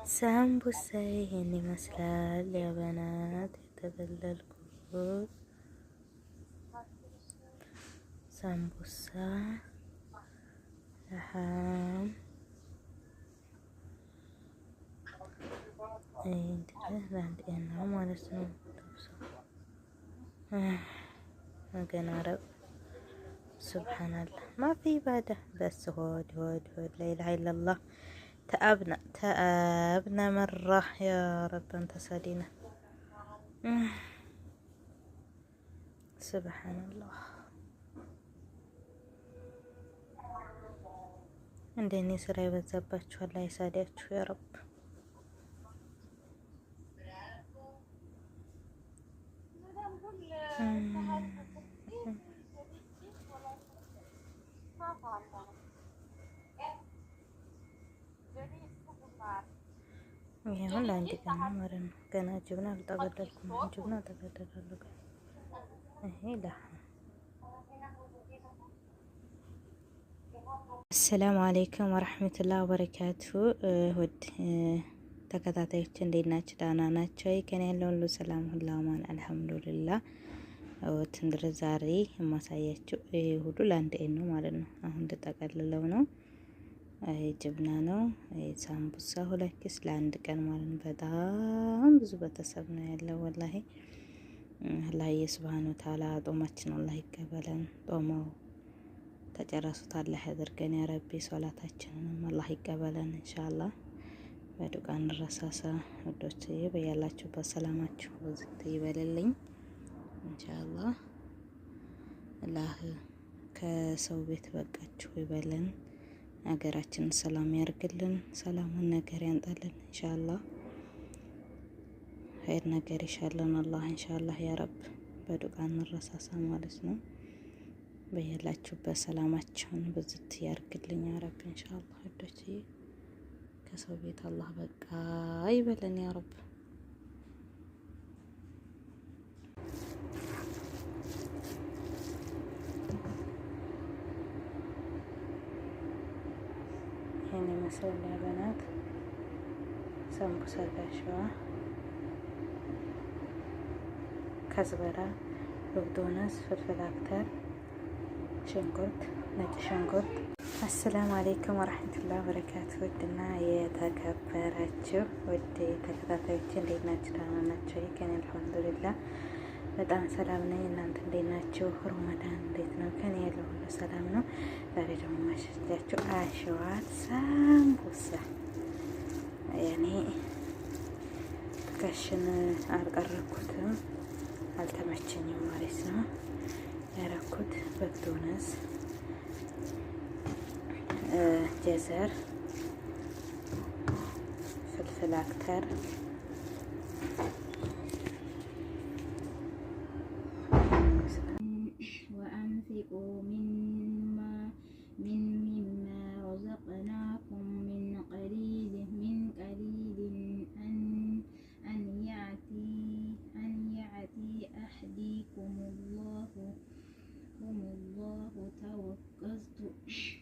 ሳምቡሳ ይሄን ይመስላል የበናት የተበለልኩት ሳምቡሳ ለሐም ለአንድ ቀን ነው ማለት ነው። ገና አረብ ሱብሃንአላህ ማፊ ባዳ በስ ሆድ ሆድ ሆድ ላኢላሀ ኢለላህ ተአብና መራ ያ ረብ አንተ ሰዲና ሱብሃንአላህ። እንደኔ ስራ የበዛባችሁ አላህ ይሳዳችሁ ያ ረብ። ይሄን ለአንድ ቀን ነው ማለት ነው። ገና ጅብና አልጠበለልኩም። ጅብና ተበደላለሁ። ይሄ አሰላሙ አለይኩም ወራህመቱላሂ ወበረካቱ። ውድ ተከታታዮች እንዴት ናችሁ? ደህና ናቸው? ከኔ ያለው ሁሉ ሰላም ሁሉ አማን አልሐምዱሊላህ። ትንድር ዛሬ የማሳያችሁ ሁሉ ለአንድ ቀን ነው ማለት ነው። አሁን ተጠቀልለው ነው ጅብና ነው ሳምቡሳ ሁለት ኪስ ለአንድ ቀን ማለት ነው። በጣም ብዙ ቤተሰብ ነው ያለው ወላሂ። አላህ ሱብሃነሁ ወተዓላ ጦማችን አላህ ይቀበለን። ጦማው ተጨረሱት አላህ ያደርገን ያ ረቢ። ሶላታችንን አላህ ይቀበለን ኢንሻአላህ። በዱዓ እንረሳሳ ወዶች በያላችሁበት ሰላማችሁ ወዝት ይበልልኝ ኢንሻአላህ። አላህ ከሰው ቤት በቃችሁ ይበለን። ሀገራችንን ሰላም ያርግልን። ሰላሙን ነገር ያንጣልን ኢንሻአላህ። ኸይር ነገር ይሻለን አላህ ኢንሻአላህ ያ ረብ። በዱዓ እንረሳሳ ማለት ነው። በያላችሁበት ሰላማችሁን በዝት ያርግልኝ ያ ረብ ኢንሻአላህ። ወዶች ከሰው ቤት አላህ በቃ ይበለን ያ ረብ። ይሄን ይመስላል የበናት ሳምቡሳ ጋሽዋ ከዝበራ፣ በግዶነስ፣ ፍልፍል አክተር፣ ሽንኩርት፣ ነጭ ሽንኩርት። አሰላሙ አለይኩም ወራህመቱላሂ ወበረካቱ። ውድና የተከበራችሁ ውድ ተከታታዮች እንዴት ናችሁ? ደህና ናችሁ? ከኔ አልሐምዱሊላህ በጣም ሰላም ነኝ። እናንተ እንዴት ናችሁ? ረመዳን እንዴት ነው? ከኔ ያለው ሁሉ ሰላም ነው። ዛሬ ደግሞ ማሽላችሁ አሸዋት ሳምቡሳ ያኔ ከሽን አልቀረኩትም አልተመቸኝም ማለት ነው። ያረኩት በግዶነስ፣ ጀዘር፣ ፍልፍል አክተር وأنفقوا مما رزقناكم من قليل أن يأتي أحدكم الله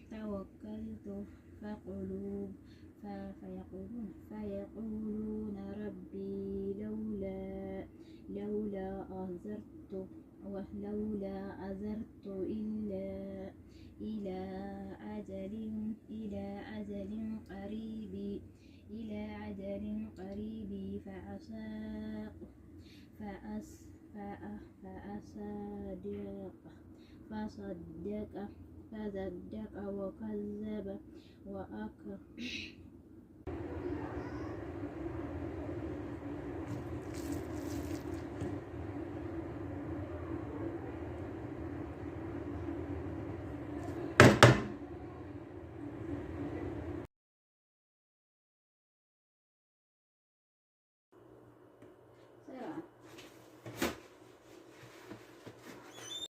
توكلت فيقولون ربي لولا أزرت إلى أجل قريب فصدق وكذب